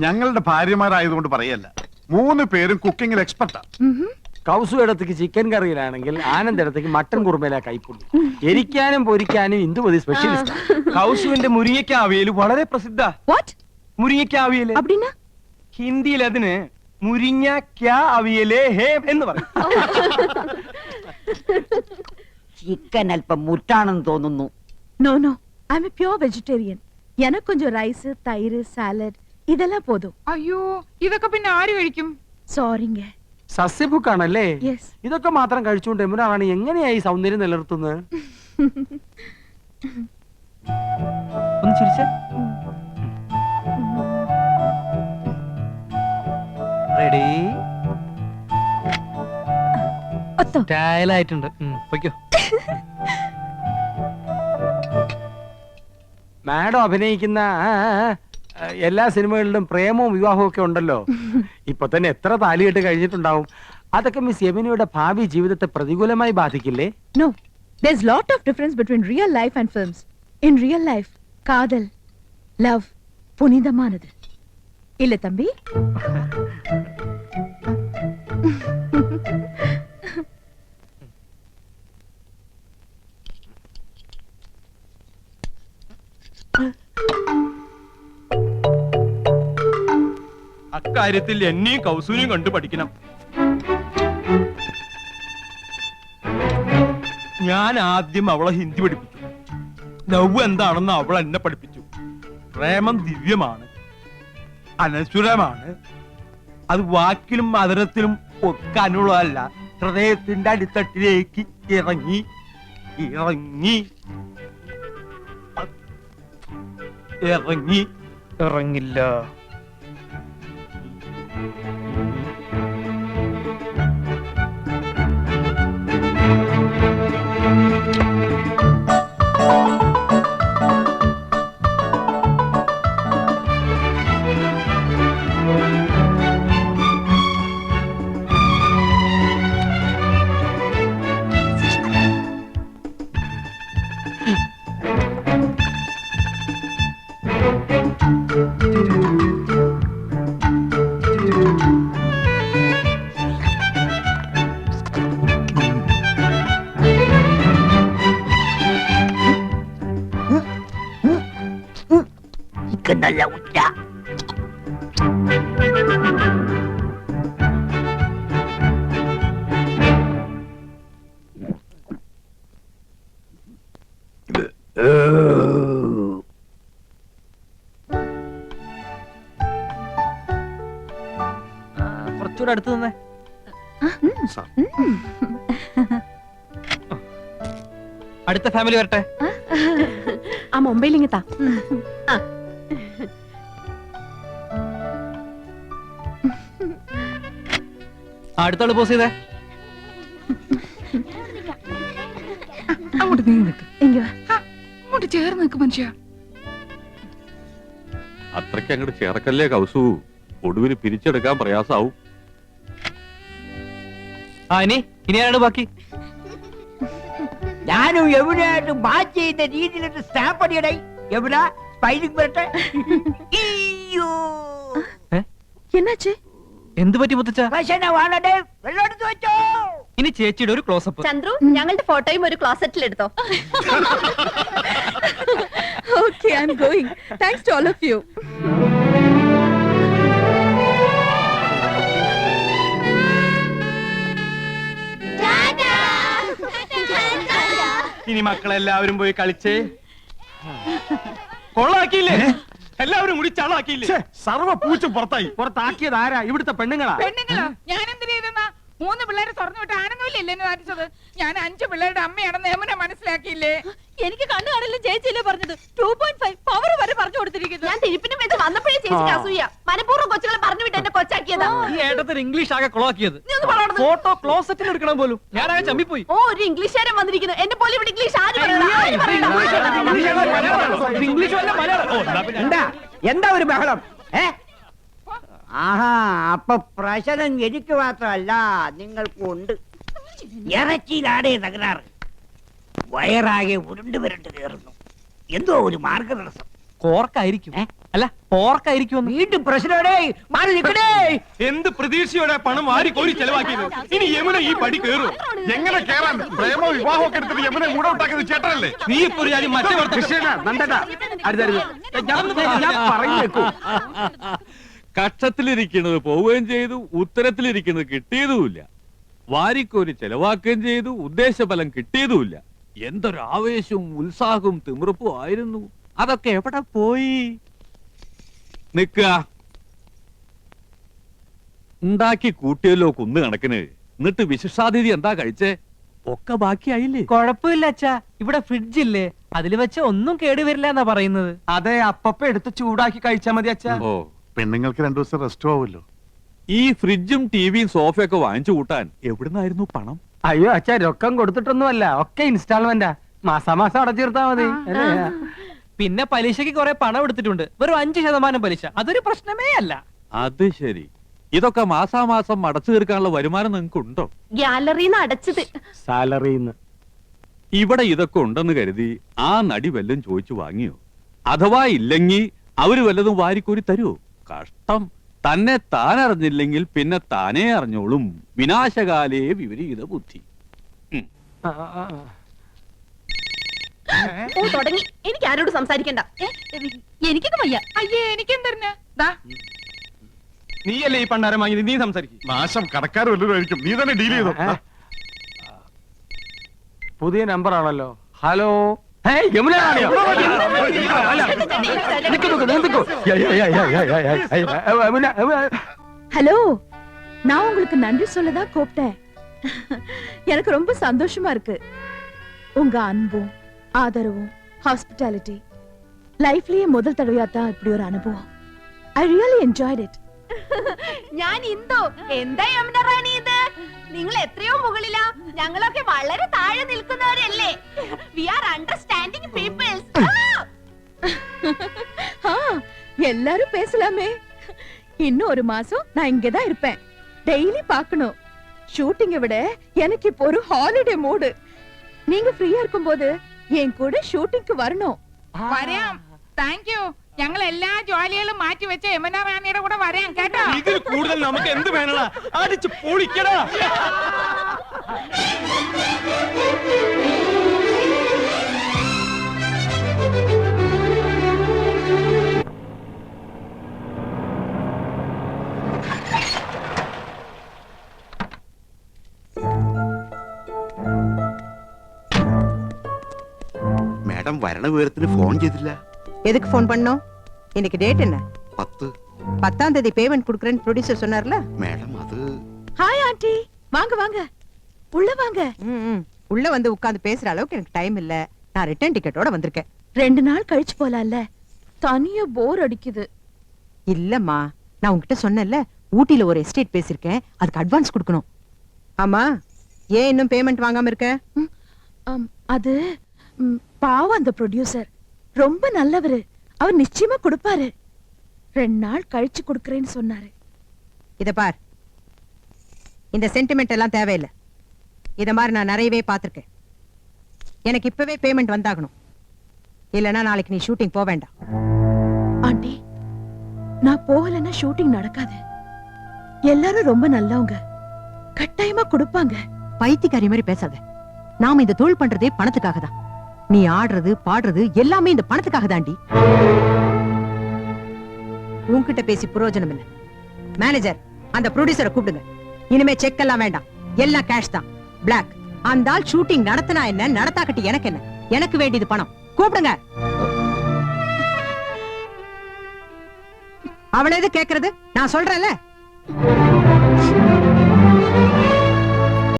ഞങ്ങളുടെ ഭാര്യമാരായതുകൊണ്ട് പറയല്ല, 3 പേരും കുക്കിംഗിൽ എക്സ്പെർട്ടാ. കൗസു ഇടത്തേക്ക് ചിക്കൻ കറിയിലാണെങ്കിൽ ആനന്ദ് ഇടത്തേക്ക് മട്ടൻ കുറുമയില കൈപ്പുള്ളി. എരിക്കാനും പൊരിക്കാനും ഇന്ദുമതി സ്പെഷ്യലിസ്റ്റ്. കൗസുവിന്റെ മുരിങ്ങയ്ക്ക അവിയൽ വളരെ പ്രസിദ്ധ. മുരിങ്ങയ്ക്ക അവിയല് ഹിന്ദിയിൽ അതിന് മുരിങ്ങയ്ക്ക അവിയലേ ഹേ എന്ന് പറയും. ചിക്കൻ അല്പം മുറ്റാണെന്ന് തോന്നുന്നു. No no, I am a pure vegetarian. എനിക്ക് കൊഞ്ചം റൈസ്, തൈര്, സാലഡ് ഇതെല്ലാം പോതും. അയ്യോ, ഇതൊക്കെ പിന്നെ ആര് കഴിക്കും? സോറിങ്ക. സസ്യഭുക്കാണല്ലേ? യെസ്. ഇതൊക്കെ മാത്രം കഴിച്ചുകൊണ്ട് എമുനാണ് എങ്ങനെയായി സൗന്ദര്യം നിലനിർത്തുന്നത്? ഒന്ന് ചിരിച്ചേ. റെഡി? സ്റ്റൈലായിട്ടുണ്ട്. പൊയ്ക്കോ. മാഡം അഭിനയിക്കുന്ന എല്ലാ സിനിമകളിലും പ്രേമവും വിവാഹവും ഒക്കെ ഉണ്ടല്ലോ. ഇപ്പൊ തന്നെ എത്ര താലികെട്ട് കഴിഞ്ഞിട്ടുണ്ടാവും. അതൊക്കെ മിസ് യമുനയുടെ ഭാവി ജീവിതത്തെ പ്രതികൂലമായി ബാധിക്കില്ലേ? No, there's lot of difference between real life and films. In real life, കാതൽ, love, പുനിതമാനത്. ഇല്ല തമ്പി? അക്കാര്യത്തിൽ എന്നെയും കൗസൂനെയും കണ്ടു പഠിക്കണം. ഞാൻ ആദ്യം അവളെ ഹിന്ദി പഠിപ്പിച്ചു. ലവ് എന്താണെന്ന് അവൾ എന്നെ പഠിപ്പിച്ചു. പ്രേമം ദിവ്യമാണ്, അനശ്വരമാണ്. അത് വാക്കിലും അതരത്തിലും ഒക്കാനുള്ളതല്ല, ഹൃദയത്തിന്റെ അടിത്തട്ടിലേക്ക് ഇറങ്ങി ഇറങ്ങി ഇറങ്ങി ഇറങ്ങില്ല. നല്ല ഉച്ച. കുറച്ചുകൂടെ അടുത്ത് നിന്നേ. അടുത്ത ഫാമിലി വരട്ടെ. ആ മൊബൈൽ ഇങ്ങത്താ. അടുത്തോള് പോസ് ചെയ്തേ. അങ്ങോട്ട് നീങ്ങി നിൽക്ക്. അങ്ങോട്ട് ചേർന്ന് നിൽക്ക് മനുഷ്യ. അത്രയ്ക്ക് അങ്ങോട്ട് ചേർക്കല്ലേ കൗസു, ഒടുവിന് പിരിച്ചെടുക്കാൻ പ്രയാസാവും. ഇനി ആരാണ് ബാക്കി? ഞാനും യമുനയായിട്ട് മാച്ച് ചെയ്യുന്ന രീതിയിലൊരു സ്റ്റാമ്പ് അടിയടേ. യമുന സ്പൈലിംഗ് വരട്ടെ. എന്നാച്ചേ? എന്ത് പറ്റി മുത്തച്ഛ? വെള്ളമെടുത്ത് വെച്ചോ. ഇനി ചേച്ചിയുടെ ഒരു ക്ലോസപ്പ്. ചന്ദ്രു, ഞങ്ങളുടെ ഫോട്ടോയും ഒരു ക്ലോസറ്റിൽ എടുത്തോ. Okay, I'm going. Thanks to all of you. ഇനി മക്കളെല്ലാവരും പോയി കളിച്ചേ. കൊള്ളാക്കിയില്ലേ? എല്ലാവരും കൂടി ചളാക്കിയില്ലേ? സർവ്വ പൂച്ച പുറത്തായി. പുറത്താക്കിയത് ആരാ? ഇവിടുത്തെ പെണ്ണുങ്ങളാ. പെണ്ണുങ്ങളോ? ഞാൻ എന്തിനു ചെയ്തെന്നാ? 3 പിള്ളേരെ തുറന്നു വിട്ട് ആനന്ദമില്ലേ എന്നെ കാണിച്ചത്? ഞാൻ 5 പിള്ളേരുടെ അമ്മയാണെന്ന് യമുന മനസ്സിലാക്കിയില്ലേ? എനിക്ക് കണ്ണു കാണില്ല ചേച്ചിയല്ലേ പറഞ്ഞത്. 2.5 പവർ വരെ പറഞ്ഞു കൊടുത്തിരിക്കുന്നു. ഞാൻ തിരുപ്പിനും വേണ്ടി വന്നപ്പോഴേ ചേച്ചിക്ക് അസൂയ. മനഃപൂർവ്വം കൊച്ചുകളെ പറഞ്ഞു വിട്ട് എന്നെ കൊച്ചാക്കിയതാ. ഈ ഏട്ടത്തിന് ഇംഗ്ലീഷ് ആകെ കൊളാക്കിയത്. ഫോട്ടോ ക്ലോസറ്റിൽ എടുക്കണം പോലും. ഞാനാകെ ചമ്മിപ്പോയി. ഓ, ഒരു ഇംഗ്ലീഷുകാരൻ വന്നിരിക്കുന്നു. എന്നെ പോലെ ഇവിടെ ഇംഗ്ലീഷ് ആര് ഇംഗ്ലീഷ് വല്ല മലയാളം. എന്താ ഒരു ബഹളം? ആഹാ, അപ്പൊ പ്രശ്നം എനിക്ക് മാത്രമല്ല നിങ്ങൾക്കും ഉണ്ട്. ഇറച്ചിയിലാടേ തകരാറ്. വയറാകെ ഉരുണ്ട് വരണ്ട് കയറുന്നു. എന്തോ ഒരു മാർഗതടസ്സം. കോർക്കായിരിക്കും. അല്ല പോർക്കായിരിക്കും വീണ്ടും പ്രശ്നമാണേ, മാറി നിൽക്കണേ. എന്ത് പ്രതീക്ഷയോടെ പണം വാരിക്കോരി ചെലവാക്കിയത്. ഇനി യമുന ഈ പടി കേറും. എങ്ങനെ കേറാൻ? പ്രേമോ വിവാഹം ഒക്കെ എടുത്തിട്ട് യമുനെ മൂടെ ഉണ്ടാക്കിയത് ചേട്ടനല്ലേ? നീ ഇപ്പൊ ഒരു കാര്യം മറ്റേ ഞാൻ പറഞ്ഞേക്കൂ. കക്ഷത്തിലിരിക്കുന്നത് പോവുകയും ചെയ്തു, ഉത്തരത്തിലിരിക്കുന്നത് കിട്ടിയതുമില്ല. വാരിക്കോരി ചെലവാക്കുകയും ചെയ്തു, ഉദ്ദേശഫലം കിട്ടിയതുമില്ല. എന്തൊരു ആവേശവും ഉത്സാഹവും തിമിർപ്പും ആയിരുന്നു. അതൊക്കെ എവിടെ പോയി? നിക്ക ഉണ്ടാക്കി കൂട്ടിയല്ലോ കുന്ന് കണക്കിന്. എന്നിട്ട് വിശിഷ്ടാതിഥി എന്താ കഴിച്ചേ? ഒക്കെ ബാക്കിയായില്ലേ? കൊഴപ്പില്ല അച്ഛാ, ഇവിടെ ഫ്രിഡ്ജ് ഇല്ലേ, അതിൽ വെച്ച ഒന്നും കേടുവരില്ല എന്നാ പറയുന്നത്. അതെ, അപ്പപ്പ എടുത്ത് ചൂടാക്കി കഴിച്ചാ മതി അച്ഛാ. ഓ, പെണ്ണുങ്ങൾക്ക് 2 ദിവസം റെസ്റ്റ് ആവുമല്ലോ. ഈ ഫ്രിഡ്ജും ടിവിയും സോഫയൊക്കെ വാങ്ങിച്ചു കൂട്ടാൻ എവിടുന്നായിരുന്നു പണം? അയ്യോ അച്ഛാ, രൊക്കം കൊടുത്തിട്ടൊന്നുമല്ല, ഒക്കെ ഇൻസ്റ്റാൾമെന്റാ. മാസാമാസം അടച്ചിരുത്താ മതി. അല്ലേ? പിന്നെ പലിശക്ക് കുറെ പണം എടുത്തിട്ടുണ്ട്, വെറും 5% പലിശ. അതൊരു പ്രശ്നമേ അല്ല. അത് ശരി. ഇതൊക്കെ മാസാമാസം അടച്ചു തീർക്കാനുള്ള വരുമാനം നിങ്ങൾക്ക് ഉണ്ടോ? ഗ്യാലറിന്ന് അടച്ചത്. സാലറിന്ന്. ഇവിടെ ഇതൊക്കെ ഉണ്ടെന്ന് കരുതി ആ നടി വല്ലതും ചോദിച്ചു വാങ്ങിയോ? അഥവാ ഇല്ലെങ്കിൽ അവര് വല്ലതും വാരിക്കോരി തരുമോ? കഷ്ടം. തന്നെ താൻ അറിഞ്ഞില്ലെങ്കിൽ പിന്നെ താനേ അറിഞ്ഞോളും. വിനാശകാലേ വിപരീത ബുദ്ധി. ഓ തുടങ്ങി. എനിക്ക് ആരോട് സംസാരിക്കണ്ട. എനിക്കൊക്കെ വയ്യ. അയ്യേ എനിക്കെന്തറിഞ്ഞ ദാ നീയല്ലേ ഈ പണ്ടാരം വാങ്ങിയത്, നീ സംസാരിക്കും. നാശം കടക്കാർ വല്ലതും ആയിരിക്കും. നീ തന്നെ ഡീൽ ചെയ്തോ. പുതിയ നമ്പർ ആണല്ലോ. ഹലോ. യമുന റാണിയോ? അല്ല, നിക്ക് നിക്ക്, നിക്ക്. ஹலோ, நான் உங்களுக்கு நன்றி சொல்லதான் கூப்பிட்டேன். எனக்கு ரொம்ப சந்தோஷமா இருக்கு. உங்க அன்பும் ஆதரவும் ஹாஸ்பிட்டாலிட்டி லைஃப்லயே முதல் தடவையா தான் இப்படி ஒரு அனுபவம். I really enjoyed it. ഞാൻ ഇന്ദു. എന്താ യമുന റാണി ഇത്? നിങ്ങൾ എത്രയോ മുകളിലാ, ഞങ്ങളൊക്കെ വളരെ താഴെ നിൽക്കുന്നവരല്ലേ. We are understanding peoples. எல்லாரும் பேசலாமே. இன்னும் ஒரு மாசம் நான் இங்கதான் இருப்பேன். டெய்லி பார்க்கணும். ஷூட்டிங்கை விட எனக்கு இப்போ ஒரு ஹாலிடே மூடு. நீங்க ஃப்ரீயா இருக்கும்போது என் கூட ഷൂട്ടിംഗ് வரணும். വരാം. Thank you. ഞങ്ങൾ എല്ലാ ജോലികളും മാറ്റി വെച്ച യമുന റാണിയുടെ കൂടെ വരാം കേട്ടോ. ഇതിൽ കൂടുതൽ നമുക്ക് എന്ത് വേണടാ? അടിച്ച് പൊളിക്കടാ. மேடம் வரண விவரത്തിന് ഫോൺ ചെയ്തില്ല. எதுக்கு ஃபோன் பண்ணோம்? இன்னைக்கு டேட் என்ன? 10. 10ஆம் தேதி பேமெண்ட் குடுக்குறேன்னு ப்ரொடியூசர் சொன்னார்ல. மேடம் அது. ஹாய் ஆண்டி, வாங்க வாங்க, உள்ள வாங்க. உள்ள வந்து உட்கார்ந்து பேசுற அளவுக்கு எனக்கு டைம் இல்ல. நான் ரிட்டர்ன் டிக்கெட்டோட வந்திருக்கேன். 2 நாள் கழிச்சு போலாம்ல. தனியா போர் அடிக்குது. இல்லம்மா, நான் உன்கிட்ட சொன்னேன்ல, ஊட்டில ஒரு எஸ்டேட் பேசிருக்கேன், அதுக்கு அட்வான்ஸ் கொடுக்கணும். ஆமா, ஏன் இன்னும் பேமெண்ட் வாங்காம இருக்க? அது பாவம் அந்த ப்ரொடியூசர் ரொம்ப நல்லவரு. அவர் நிச்சயமா கொடுப்பாரு. 2 நாள் கழிச்சு கொடுக்கறேன்னு சொன்னாரு. இத பார், இந்த சென்டிமெண்ட் எல்லாம் தேவையில்லை. இத மாதிரி நான் நிறையவே பார்த்திருக்கேன். எனக்கு இப்பவே பேமெண்ட் வந்தாகணும், இல்லனா நாளைக்கு நீ ஷூட்டிங் போக வேண்டாம். ஆண்டி, நான் போகலன்னா ஷூட்டிங் நடக்காது. எல்லாரும் ரொம்ப நல்லவங்க, கட்டாயமா கொடுப்பாங்க. பைத்தியக்காரி மாதிரி பேசாத. நாம இந்த தொழில் பண்றதே பணத்துக்காக தான். நீ ஆடுறது பாடுறது எல்லாமே இந்த பணத்துக்காக தாண்டி. உன்கிட்ட பேசி பிரயோஜனம் இல்ல. மேனேஜர், அந்த ப்ரொடியூசரை கூப்பிடுங்க. இனிமே செக் எல்லாம் வேண்டாம், எல்லாம் கேஷ் தான். பிளாக். அந்த ஆள் ஷூட்டிங் நடத்தினா என்ன, நடத்தாக்கட்டி எனக்கு என்ன? எனக்கு வேண்டியது பணம். கூப்பிடுங்க. அவள எது கேக்குறது? நான் சொல்றேன்ல.